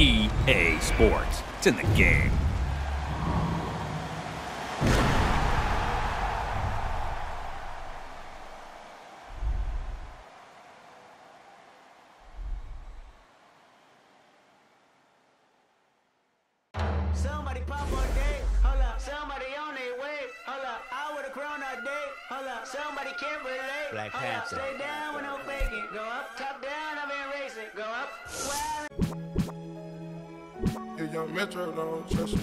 EA Sports. It's in the game. Somebody pop on day, hold up. Somebody on their way, hold up. I with a crown all day, hold up. Somebody can't relate, Black hold up. Panther. Stay down with no faking. Go up, top down, I've been racing. Go up, If young Metro don't trust me.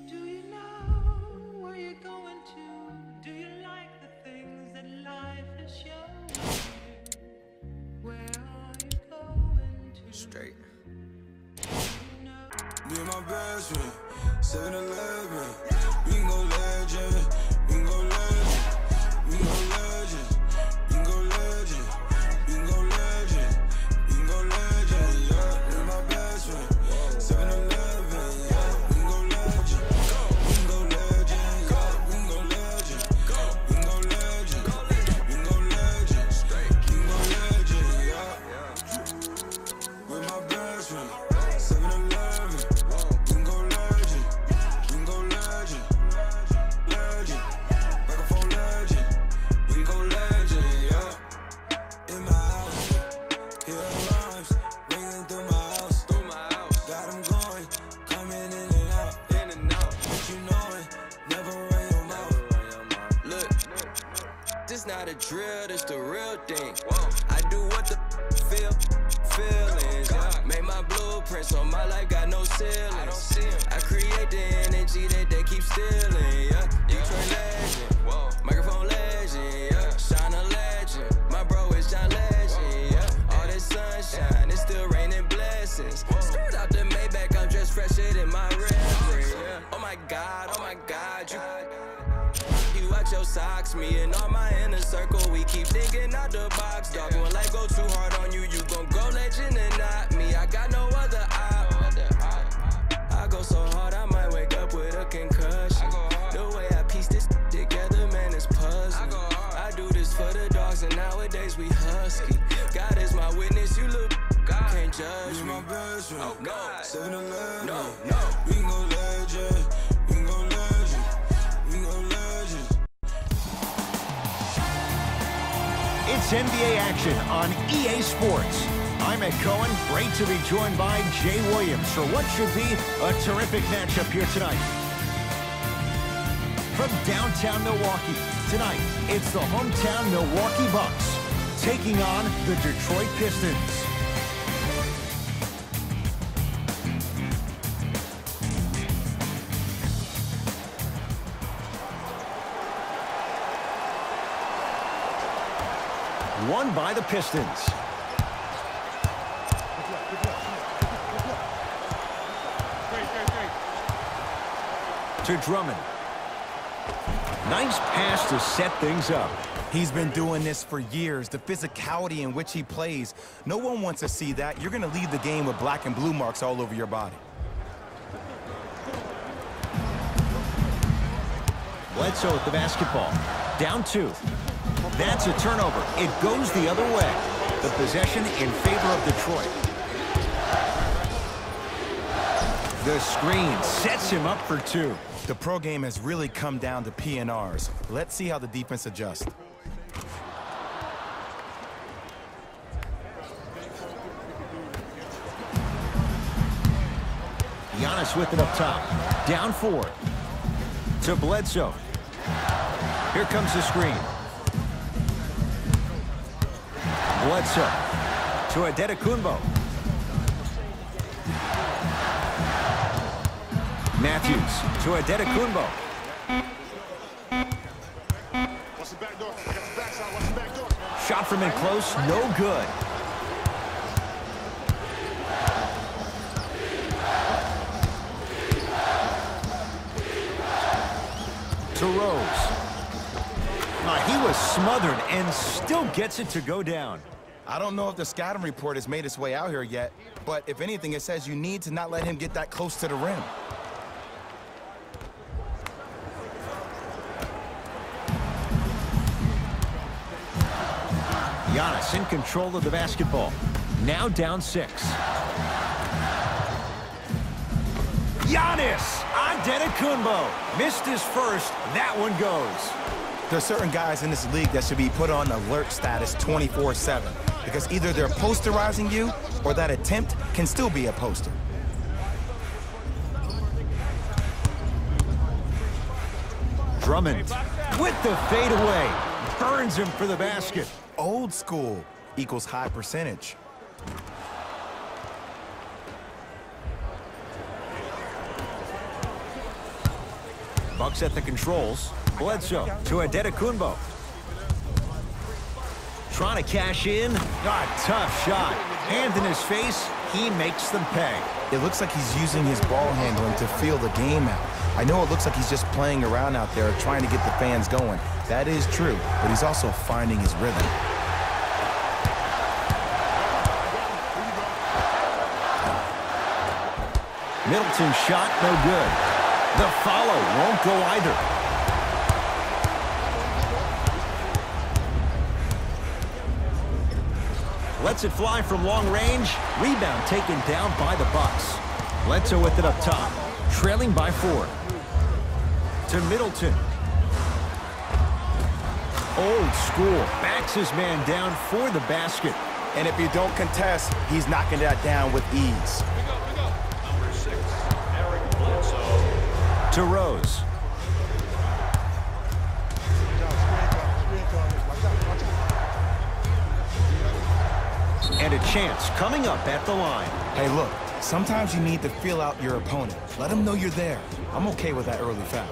Do you know where you're going to? Do you like the things that life has shown you? Where are you going to? Straight. Me and my best friend, 7-Eleven. We can go legend, we can go legend, we can go legend, we can go legend, we can go legend, we can go legend, yeah. Me and my best friend, 7-Eleven, yeah. We can go legend, we can go legend, yeah. We can go legend, we can go legend, we can go legend, we can go legend, yeah. With my best friend, 7-Eleven. This not a drill, this the real thing. I do what the feelings. Yeah. Make my blueprints on my life, got no ceilings. I create the energy that they keep stealing. Yeah. Detroit legend, microphone legend. Yeah. Shine a legend, my bro is John Legend. Yeah. All this sunshine, it's still raining blessings. Skirt out the Maybach, I'm dressed fresher than my red. Yeah. Oh my God, you watch your socks, me and all my inner circle, we keep thinking out the box. Dog, when life go too hard on you, you gon' go legend and not me. I got no other op. I go so hard, I might wake up with a concussion. The way I piece this together, man, it's puzzling. I do this for the dogs, and nowadays we husky. God is my witness, you look, can't judge me. My best friend, no, 7-Eleven, no, we can go legend, we can go legend, we can go legend. It's NBA action on EA Sports. I'm Ed Cohen. Great to be joined by Jay Williams for what should be a terrific matchup here tonight. From downtown Milwaukee, tonight it's the hometown Milwaukee Bucks taking on the Detroit Pistons. Won by the Pistons. To Drummond. Nice pass to set things up. He's been doing this for years. The physicality in which he plays. No one wants to see that. You're going to leave the game with black and blue marks all over your body. Bledsoe with the basketball. Down 2. That's a turnover. It goes the other way. The possession in favor of Detroit. The screen sets him up for 2. The pro game has really come down to PNRs. Let's see how the defense adjusts. Giannis with it up top. Down 4. To Bledsoe. Here comes the screen. Bledsoe to Adetokunbo. Matthews to Adetokunbo. Shot from in close, no good. To Rose. He was smothered and still gets it to go down. I don't know if the scouting report has made its way out here yet, but if anything, it says you need to not let him get that close to the rim. Giannis in control of the basketball. Now down 6. Giannis Antetokounmpo missed his first. That one goes. There's certain guys in this league that should be put on alert status 24/7 because either they're posterizing you or that attempt can still be a poster. Drummond with the fadeaway. Burns him for the basket. Old school equals high percentage. Bucks at the controls. Bledsoe to Antetokounmpo. Trying to cash in. Tough shot. Hand in his face. He makes them pay. It looks like he's using his ball handling to feel the game out. I know it looks like he's just playing around out there trying to get the fans going. That is true, but he's also finding his rhythm. Middleton's shot, no good. The follow won't go either. Lets it fly from long range. Rebound taken down by the Bucks. Bledsoe with it up top. Trailing by 4. To Middleton. Old school. Backs his man down for the basket. And if you don't contest, he's knocking that down with ease. Number 6, Eric Bledsoe. To Rose. And a chance coming up at the line. Hey, look, sometimes you need to feel out your opponent. Let him know you're there. I'm okay with that early foul.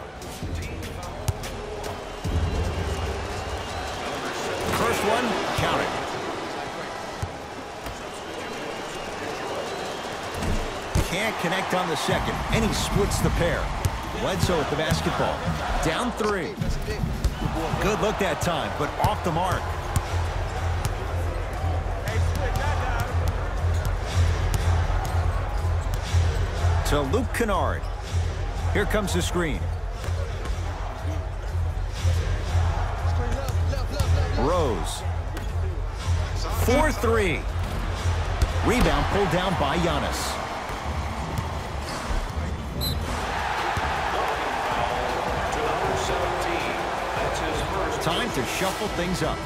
First one, count it. Can't connect on the second, and he splits the pair. Bledsoe with the basketball. Down 3. Good look that time, but off the mark. To Luke Kennard. Here comes the screen. Rose. 4-3. Rebound pulled down by Giannis. To number 17. That's his first. Time to shuffle things up.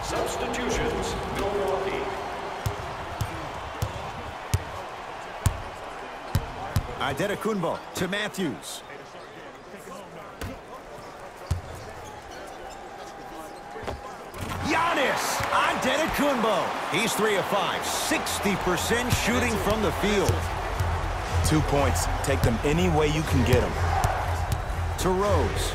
Substitutions, Milwaukee. Antetokounmpo to Matthews. Giannis Antetokounmpo. He's 3 of 5, 60% shooting from the field. 2 points. Take them any way you can get them. To Rose.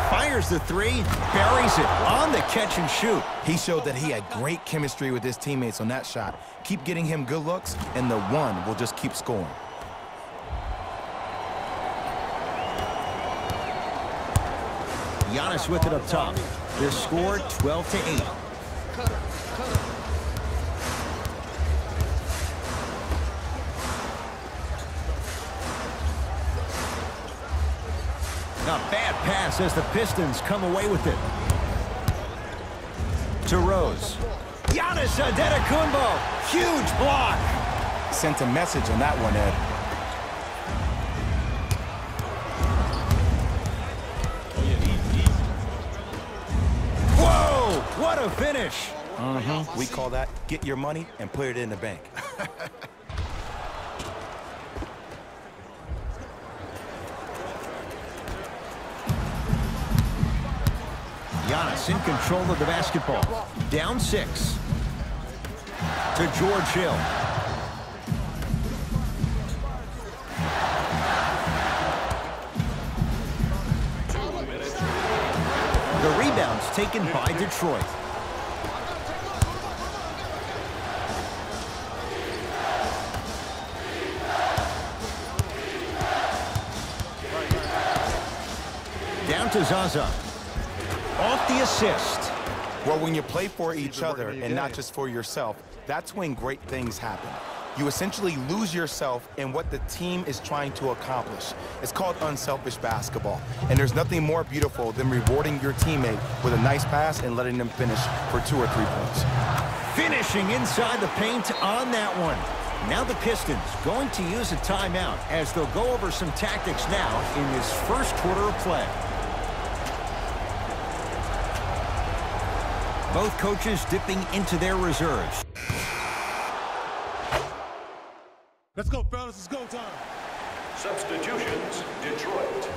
Fires the 3, buries it on the catch and shoot. He showed that he had great chemistry with his teammates on that shot. Keep getting him good looks, and the one will just keep scoring. Giannis with it up top. The score 12-8. A bad pass as the Pistons come away with it. To Rose. Giannis Antetokounmpo. Huge block. Sent a message on that one, Ed. Whoa! What a finish. We call that get your money and put it in the bank. Giannis in control of the basketball. Down 6. To George Hill. The rebound's taken by Detroit. Down to Zaza. Off the assist. Well, when you play for each other and not just for yourself, that's when great things happen. you essentially lose yourself in what the team is trying to accomplish. It's called unselfish basketball. And there's nothing more beautiful than rewarding your teammate with a nice pass and letting them finish for 2 or 3 points. Finishing inside the paint on that one. Now the Pistons going to use a timeout as they'll go over some tactics now in this first quarter of play. Both coaches dipping into their reserves. Let's go, fellas. It's go time. Substitutions, Detroit.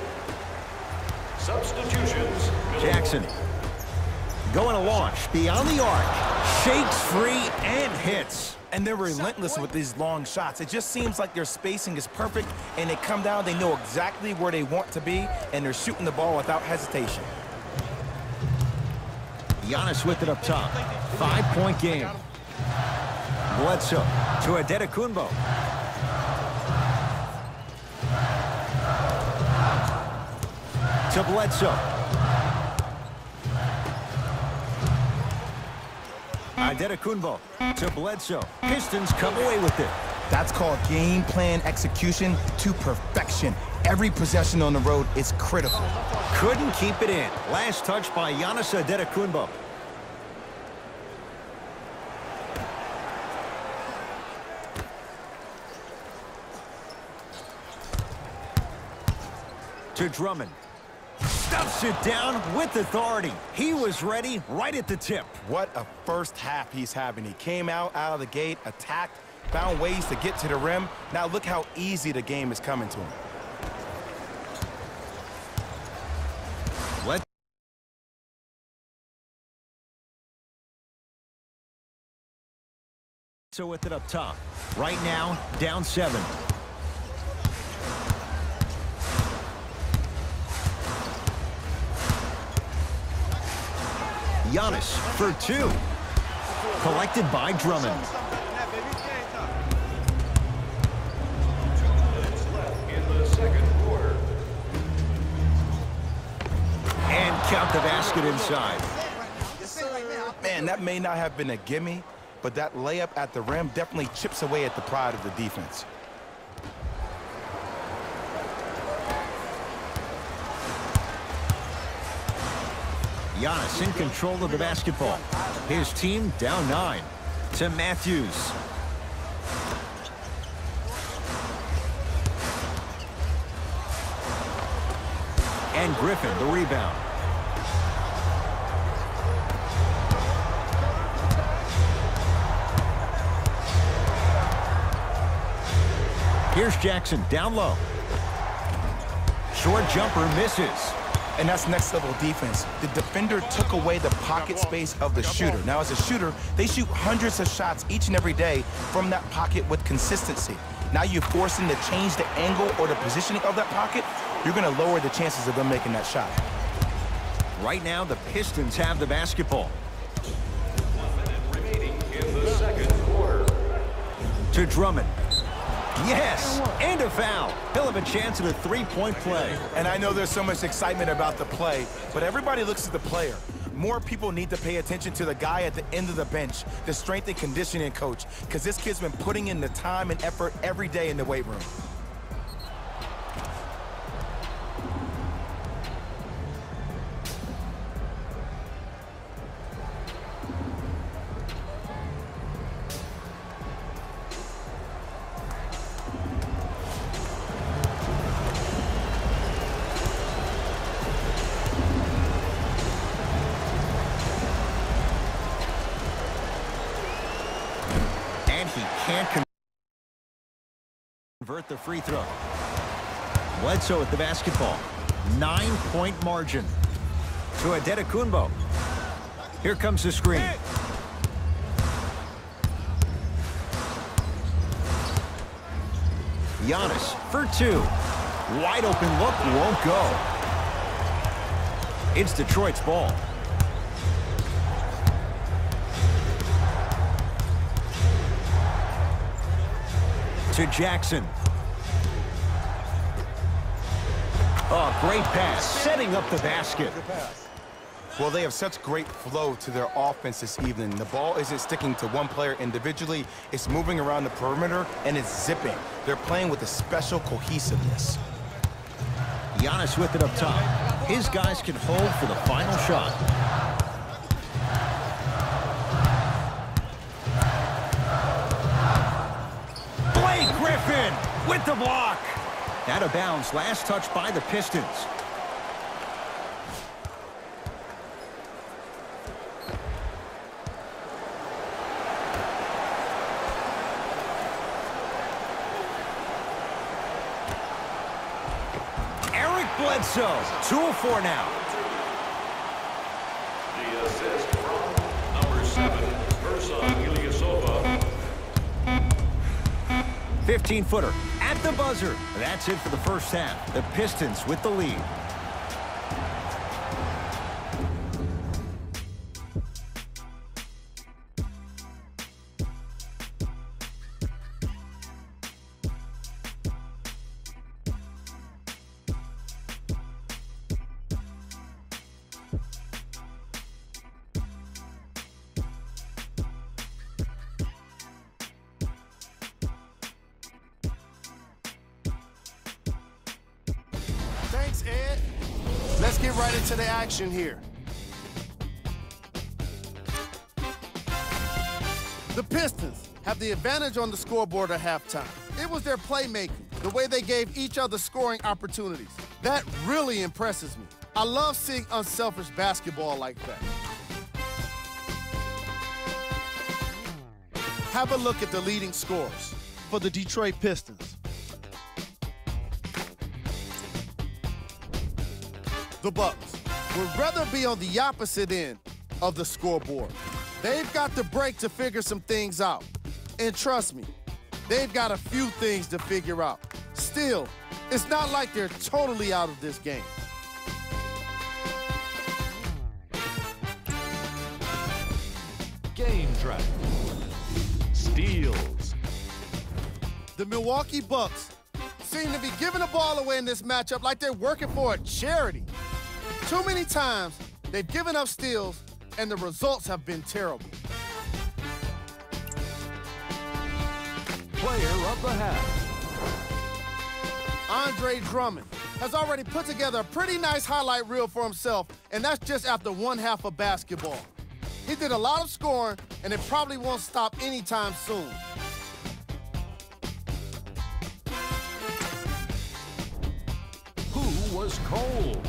Substitutions, Jackson going to launch beyond the arc. Shakes free and hits. And they're relentless with these long shots. It just seems like their spacing is perfect, and they come down, they know exactly where they want to be, and they're shooting the ball without hesitation. Giannis with it up top. 5-point game. Bledsoe to Adetokunbo. To Bledsoe. Adetokunbo to Bledsoe. Pistons come away with it. That's called game plan execution to perfection. Every possession on the road is critical. Couldn't keep it in. Last touch by Giannis Adetokunbo. To Drummond. Stuffs it down with authority. He was ready right at the tip. What a first half he's having. He came out of the gate, attacked, found ways to get to the rim. Now look how easy the game is coming to him. So with it up top. Right now, down 7. Giannis for 2. Collected by Drummond. 2 minutes left in the second quarter. And count the basket inside. Man, that may not have been a gimme, but that layup at the rim definitely chips away at the pride of the defense. Giannis in control of the basketball. His team down 9. To Matthews. And Griffin the rebound. Here's Jackson down low. Short jumper misses. And that's next level defense. The defender took away the pocket space of the shooter. Now as a shooter, they shoot hundreds of shots each and every day from that pocket with consistency. Now you force them to change the angle or the positioning of that pocket, you're gonna lower the chances of them making that shot. Right now, the Pistons have the basketball. 1 minute remaining in the second quarter. To Drummond. Yes, and a foul. He'll have a chance at a 3-point play. And I know there's so much excitement about the play, but everybody looks at the player. More people need to pay attention to the guy at the end of the bench, the strength and conditioning coach, because this kid's been putting in the time and effort every day in the weight room. Can't convert the free throw. Bledsoe with the basketball. 9-point margin. To Adetokunbo. Here comes the screen. Giannis for 2. Wide open look, won't go. It's Detroit's ball. To Jackson. Oh, great pass, setting up the basket. Well, they have such great flow to their offense this evening. The ball isn't sticking to one player individually. It's moving around the perimeter, and it's zipping. They're playing with a special cohesiveness. Giannis with it up top. His guys can hold for the final shot. Blake Griffin with the block. Out of bounds, last touch by the Pistons. Bledsoe, 2 of 4 now. The assist from number 7, Verson Ilyasova. 15-footer at the buzzer. That's it for the first half. The Pistons with the lead. Thanks, Ed. Let's get right into the action here. The Pistons have the advantage on the scoreboard at halftime. It was their playmaking, the way they gave each other scoring opportunities. That really impresses me. I love seeing unselfish basketball like that. Have a look at the leading scorers for the Detroit Pistons. The Bucks would rather be on the opposite end of the scoreboard. They've got the break to figure some things out. And trust me, they've got a few things to figure out. Still, it's not like they're totally out of this game. Game track. Steals. The Milwaukee Bucks seem to be giving the ball away in this matchup like they're working for a charity. Too many times, they've given up steals, and the results have been terrible. Player of the half. Andre Drummond has already put together a pretty nice highlight reel for himself, and that's just after one half of basketball. He did a lot of scoring, and it probably won't stop anytime soon. Who was cold?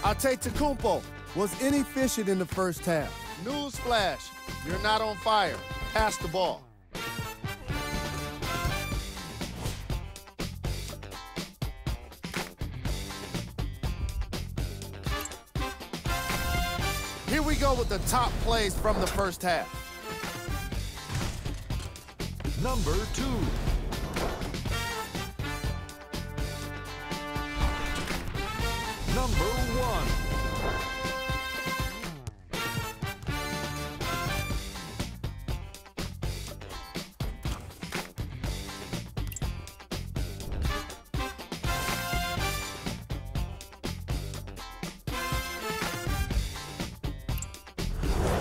Antetokounmpo was inefficient in the first half. Newsflash, you're not on fire. Pass the ball. Here we go with the top plays from the first half. Number 2. Number 1.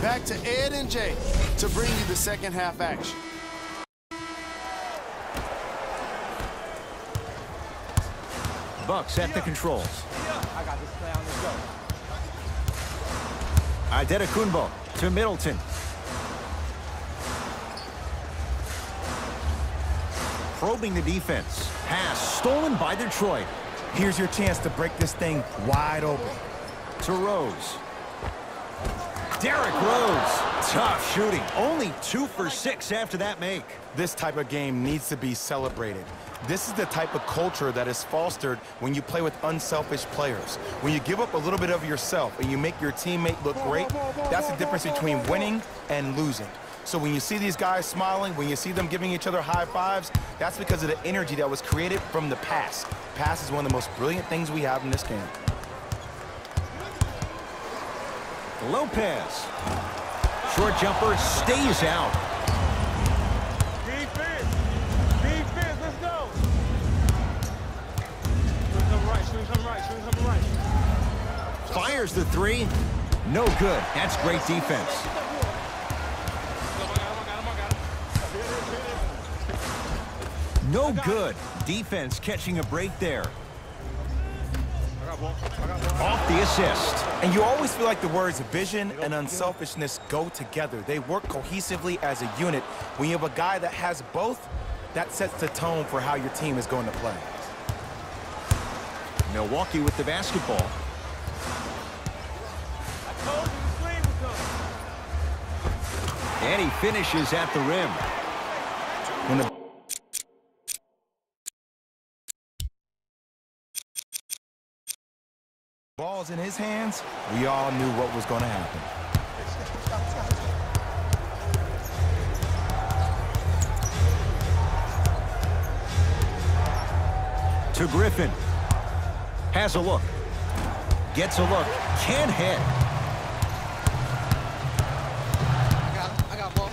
Back to Ed and Jay to bring you the second half action. Bucks at the controls. I got this play on the go. Antetokounmpo to Middleton. Probing the defense. Pass stolen by Detroit. Here's your chance to break this thing wide open. To Rose. Derrick Rose. Tough shooting. Only 2 for 6 after that make. This type of game needs to be celebrated. This is the type of culture that is fostered when you play with unselfish players. When you give up a little bit of yourself and you make your teammate look great, that's the difference between winning and losing. So when you see these guys smiling, when you see them giving each other high fives, that's because of the energy that was created from the pass. Pass is one of the most brilliant things we have in this game. Lopez. Short jumper stays out. Defense. Defense, let's go. Swing some right, swing some right, swing some right. Fires the three. No good. That's great defense. No good. Defense catching a break there. Off the assist. And you always feel like the words vision and unselfishness go together. They work cohesively as a unit. When you have a guy that has both, that sets the tone for how your team is going to play. Milwaukee with the basketball. And he finishes at the rim. When the ball's in his hands, we all knew what was going to happen. To Griffin. Has a look. Gets a look. Can't hit. I got ball.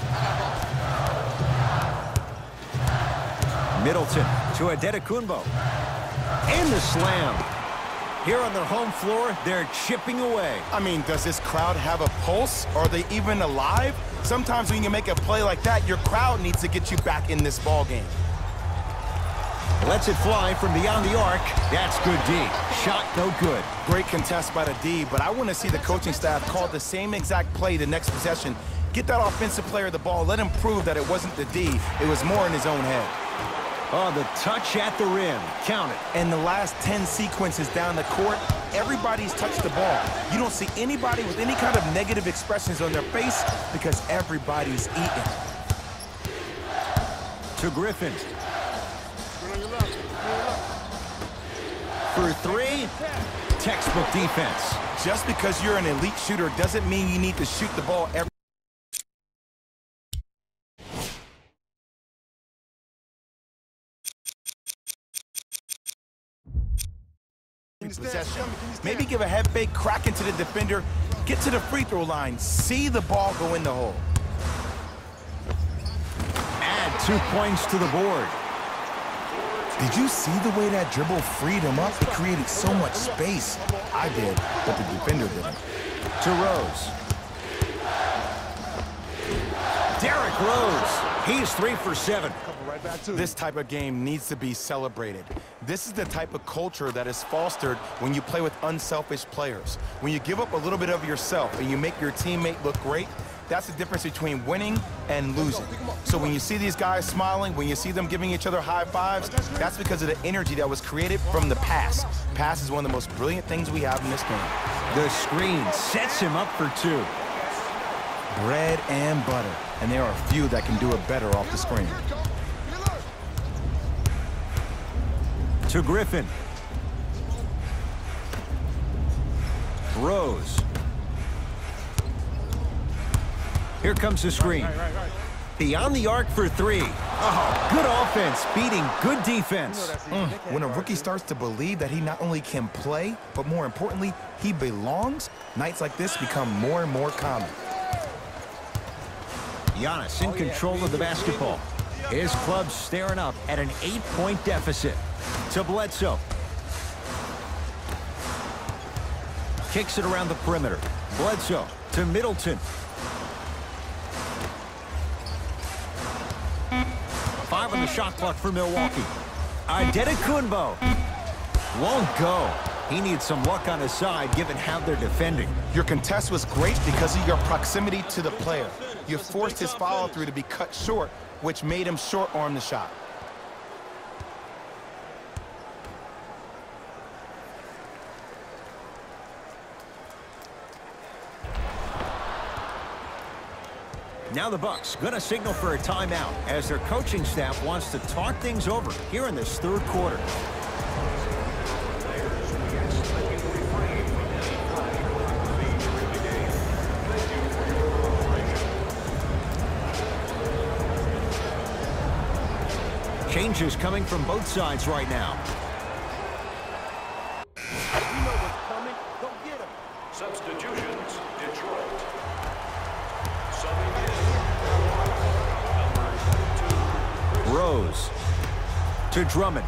Middleton to Adetokunbo. And the slam. Here on their home floor, they're chipping away. I mean, does this crowd have a pulse? Are they even alive? Sometimes when you make a play like that, your crowd needs to get you back in this ball game. Lets it fly from beyond the arc. That's good D. Shot no good. Great contest by the D, but I want to see the coaching staff call the same exact play the next possession. Get that offensive player the ball. Let him prove that it wasn't the D. It was more in his own head. Oh, the touch at the rim. Count it. And the last 10 sequences down the court, everybody's touched the ball. You don't see anybody with any kind of negative expressions on their face because everybody's eating. To Griffin. For three, textbook defense. Just because you're an elite shooter doesn't mean you need to shoot the ball every possession. Maybe give a head fake, crack into the defender, get to the free throw line, see the ball go in the hole. Add 2 points to the board. Did you see the way that dribble freed him up? It created so much space. I did, but the defender didn't. To Rose. Derrick Rose. He's 3 for 7. This type of game needs to be celebrated. This is the type of culture that is fostered when you play with unselfish players. When you give up a little bit of yourself and you make your teammate look great, that's the difference between winning and losing. So when you see these guys smiling, when you see them giving each other high fives, that's because of the energy that was created from the pass. Pass is one of the most brilliant things we have in this game. The screen sets him up for 2. Bread and butter. And there are a few that can do it better off the screen. To Griffin. Rose. Here comes the screen. Beyond the arc for 3. Oh, good offense, beating good defense. When a rookie starts to believe that he not only can play, but more importantly, he belongs, nights like this become more and more common. Giannis in control of the basketball. His club staring up at an 8-point deficit. To Bledsoe. Kicks it around the perimeter. Bledsoe to Middleton. 5 on the shot clock for Milwaukee. Adetokunbo. Won't go. He needs some luck on his side given how they're defending. Your contest was great because of your proximity to the player. You forced his follow-through to be cut short, which made him short-arm the shot. Now the Bucks gonna signal for a timeout as their coaching staff wants to talk things over here in this 3rd quarter. Changes coming from both sides right now. You know what's coming. Go get him. Substitutions, Detroit. Rose to Drummond.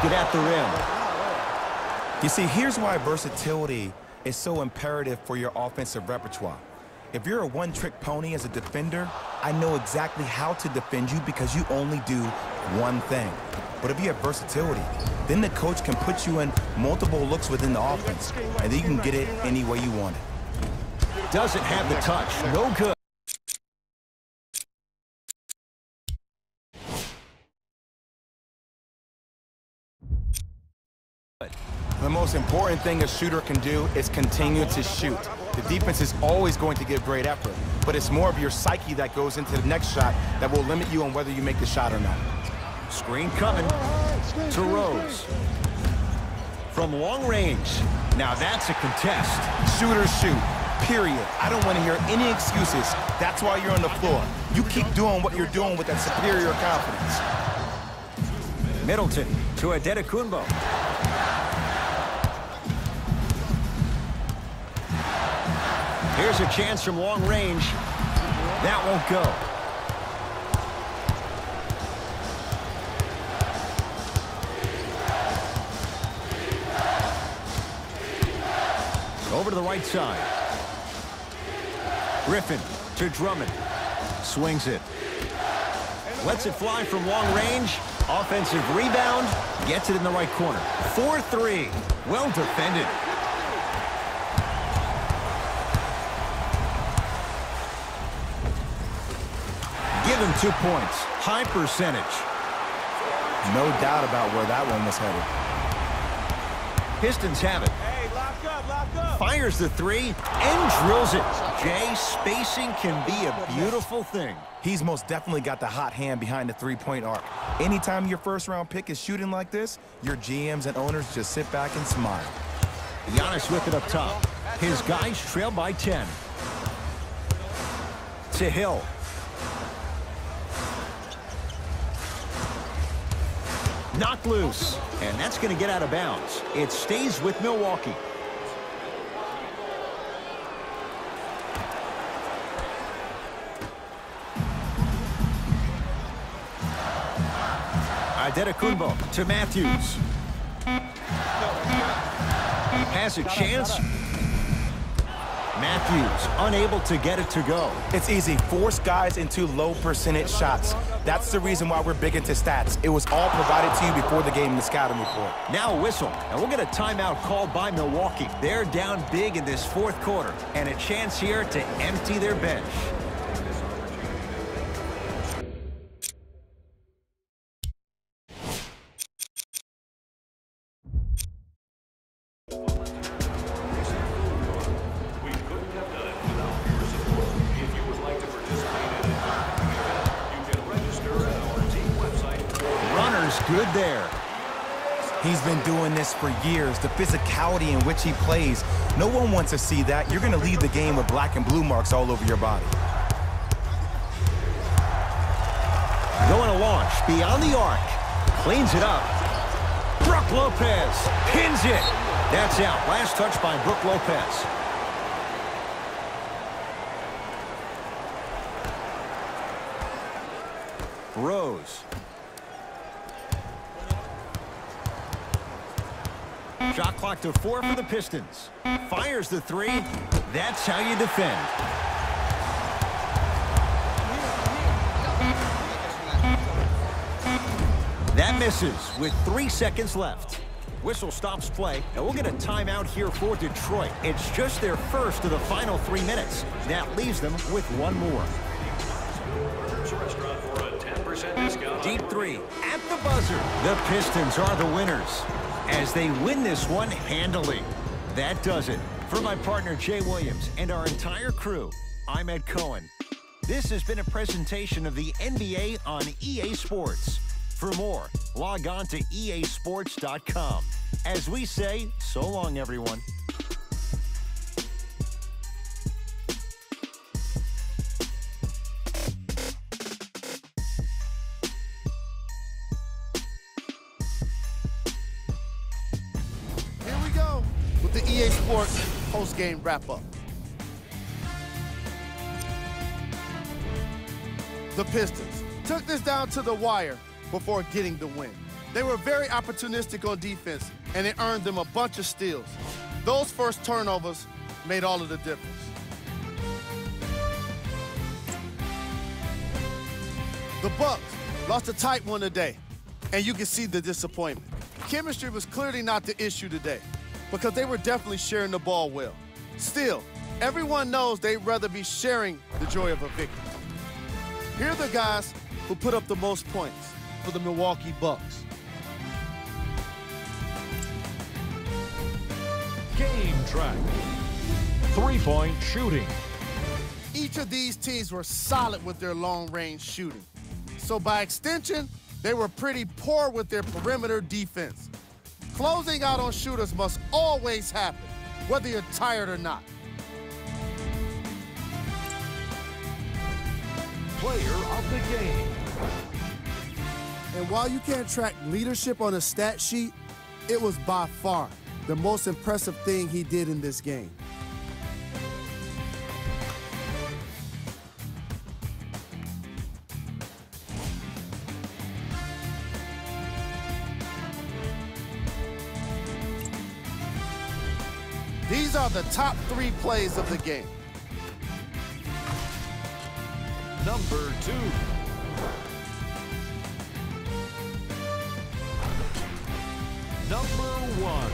basket at the rim. You see, here's why versatility is so imperative for your offensive repertoire. If you're a one-trick pony as a defender, I know exactly how to defend you because you only do one thing. But if you have versatility, then the coach can put you in multiple looks within the offense, and then you can get it any way you want it. Doesn't have the touch. No good. The most important thing a shooter can do is continue to shoot. The defense is always going to give great effort, but it's more of your psyche that goes into the next shot that will limit you on whether you make the shot or not. Screen coming to Rose. From long range. Now that's a contest. Shooters shoot, period. I don't want to hear any excuses. That's why you're on the floor. You keep doing what you're doing with that superior confidence. Middleton to Adetokunbo. Here's a chance from long range. That won't go. Over to the right side. Griffin to Drummond. Swings it. Lets it fly from long range. Offensive rebound. Gets it in the right corner. 4-3. Well defended. Give him 2 points. High percentage. No doubt about where that one was headed. Pistons have it. Hey, lock up. Fires the three and drills it. Jay, spacing can be a beautiful thing. He's most definitely got the hot hand behind the three-point arc. Anytime your first-round pick is shooting like this, your GMs and owners just sit back and smile. Giannis with it up top. His guys trail by 10. To Hill. Knocked loose, and that's going to get out of bounds. It stays with Milwaukee. Adetokunbo to Matthews. Has a chance. Matthews unable to get it to go. It's easy. Force guys into low percentage shots. That's the reason why we're big into stats. It was all provided to you before the game in the scouting report. Now a whistle, and we'll get a timeout called by Milwaukee. They're down big in this fourth quarter, and a chance here to empty their bench. Good there. He's been doing this for years. The physicality in which he plays, no one wants to see that. You're going to lead the game with black and blue marks all over your body. Going to launch beyond the arc. Cleans it up. Brook Lopez pins it. That's out. Last touch by Brook Lopez. Rose. Shot clock to 4 for the Pistons. Fires the three. That's how you defend. That misses with 3 seconds left. Whistle stops play, and we'll get a timeout here for Detroit. It's just their first of the final 3 minutes. That leaves them with one more. Deep three at the buzzer. The Pistons are the winners as they win this one handily. That does it. For my partner Jay Williams and our entire crew, I'm Ed Cohen. This has been a presentation of the NBA on EA Sports. For more, log on to easports.com. As we say, so long, everyone. Here we go with the EA Sports post-game wrap-up. The Pistons took this down to the wire before getting the win. They were very opportunistic on defense, and it earned them a bunch of steals. Those first turnovers made all of the difference. The Bucks lost a tight one today, and you can see the disappointment. Chemistry was clearly not the issue today because they were definitely sharing the ball well. Still, everyone knows they'd rather be sharing the joy of a victory. Here are the guys who put up the most points for the Milwaukee Bucks. Game track. 3-point shooting. Each of these teams were solid with their long-range shooting. So by extension, they were pretty poor with their perimeter defense. Closing out on shooters must always happen, whether you're tired or not. Player of the game. And while you can't track leadership on a stat sheet, it was by far the most impressive thing he did in this game. These are the top 3 plays of the game. Number 2. Number 1.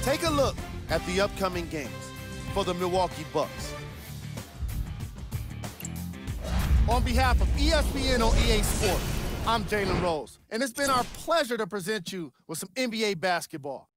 Take a look at the upcoming games for the Milwaukee Bucks. On behalf of ESPN on EA Sports, I'm Jalen Rose, and it's been our pleasure to present you with some NBA basketball.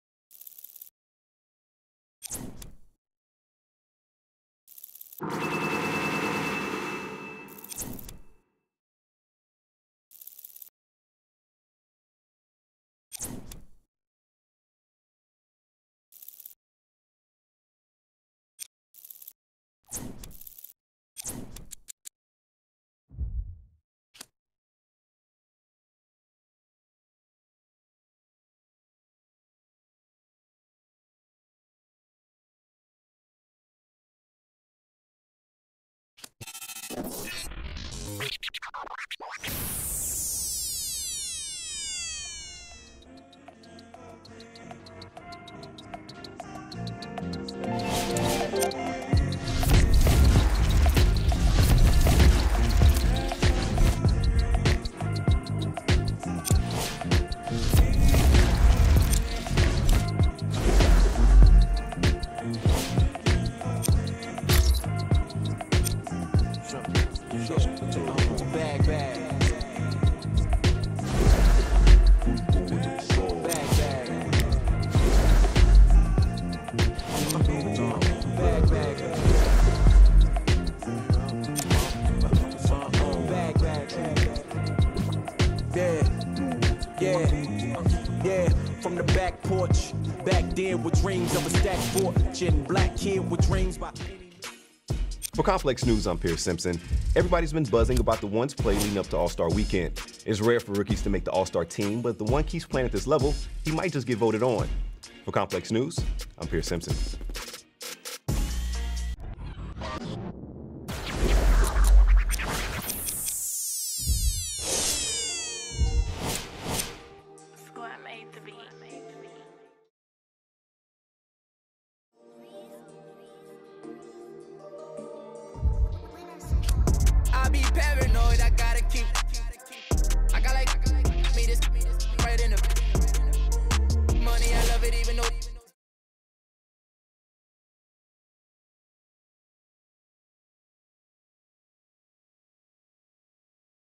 From the back porch, back then with dreams of a stacked fortune, black kid with dreams by... For Complex News, I'm Pierce Simpson. Everybody's been buzzing about the ones played leading up to All-Star Weekend. It's rare for rookies to make the All-Star team, but the one keeps playing at this level, he might just get voted on. For Complex News, I'm Pierce Simpson. I be paranoid, I gotta keep